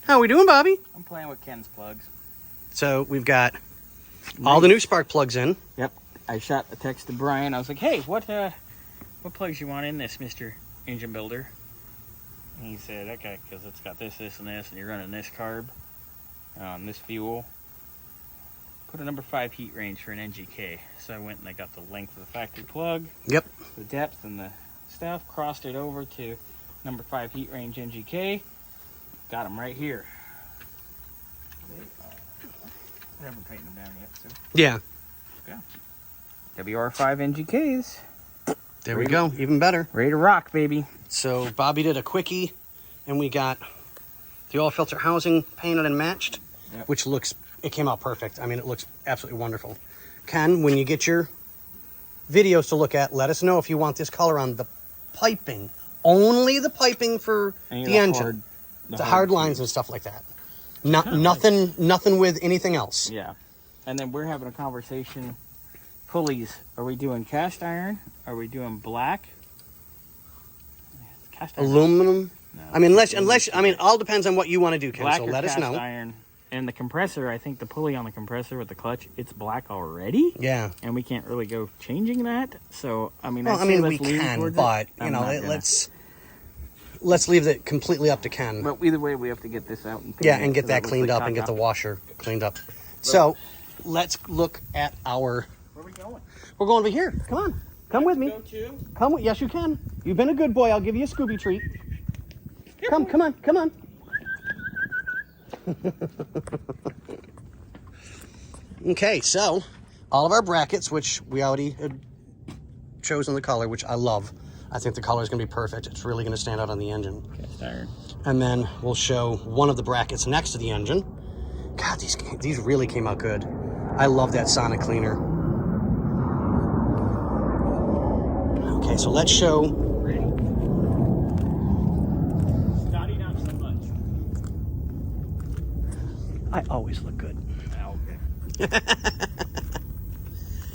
How are we doing, Bobby? I'm playing with Ken's plugs. So we've got all the new spark plugs in. Yep. I shot a text to Brian. I was like, "Hey, what plugs you want in this, Mr. Engine Builder?" And he said, "Okay, because it's got this, this, and this, and you're running this carb on this fuel. Put a number 5 heat range for an NGK." So I went and I got the length of the factory plug. Yep. The depth and the stuff. Crossed it over to number 5 heat range NGK. Got them right here. I haven't tightened them down yet, so. Yeah. Yeah. WR5 NGKs. There we go. Even better. Ready to rock, baby. So Bobby did a quickie, and we got the oil filter housing painted and matched, Yep. which looks, it came out perfect. I mean, it looks absolutely wonderful. Ken, when you get your videos to look at, let us know if you want this color on the piping. Only the piping for the engine. The hard lines and stuff like that. Nothing with anything else. Yeah. And then we're having a conversation. Pulleys. Are we doing cast iron? Are we doing black? Cast iron. Aluminum? No, I mean, unless I mean, all depends on what you want to do, Ken. Black So or let us cast know. Iron. And the compressor, I think the pulley on the compressor with the clutch, it's black already. Yeah. And we can't really go changing that. So, I mean, Well, I mean, we can, but, you know, let's leave it completely up to Ken. But either way, we have to get this out. And get that cleaned up and get the washer cleaned up. So, let's look at our... Where are we going? We're going over here. Come on. Come with me. Go to? Come with... Yes, you can. You've been a good boy. I'll give you a Scooby treat. Come on. Okay, so all of our brackets, which we already had chosen the color, which I love. I think the color is going to be perfect. It's really going to stand out on the engine. Cast iron. And then we'll show one of the brackets next to the engine. God, these really came out good. I love that sonic cleaner. Okay, so let's show... Scotty, not so much. I always look good. Oh, okay.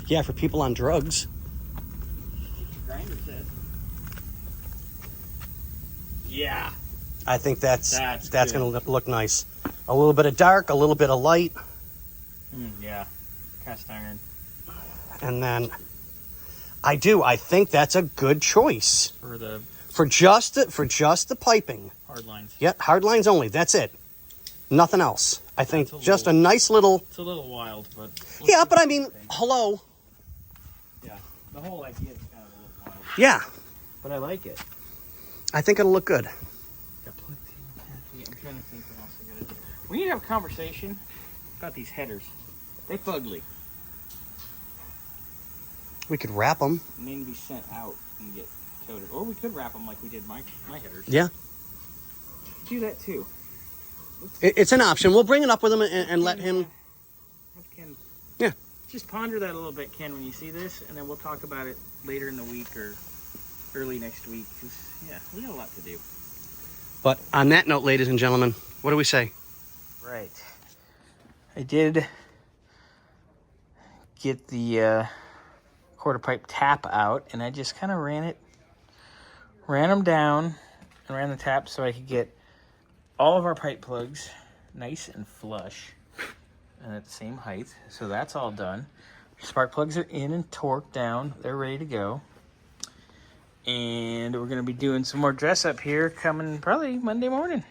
Yeah, for people on drugs. Grinder said. Yeah. I think that's good. going to look nice. A little bit of dark, a little bit of light. Yeah. Cast iron. And then I think that's a good choice. For just the piping. hard lines. Yep, hard lines only. That's it. Nothing else. I think just a nice little... It's a little wild, but... Yeah, but I mean, hello. Yeah, the whole idea is kind of a little wild. Yeah. But I like it. I think it'll look good. I'm trying to think what else I gotta do. We need to have a conversation about these headers. They fugly. We could wrap them. They need to be sent out and get coated. Or we could wrap them like we did my headers. Yeah. Do that too. It's an option. We'll bring it up with him and let him... Have Ken, yeah. Just ponder that a little bit, Ken, when you see this, and then we'll talk about it later in the week or early next week. Because, yeah, we got a lot to do. But on that note, ladies and gentlemen, what do we say? Right. I did get the quarter pipe tap out, and I just kind of ran them down and ran the tap so I could get all of our pipe plugs nice and flush and at the same height. So that's all done. Spark plugs are in and torqued down. They're ready to go. And we're going to be doing some more dress up here coming probably Monday morning.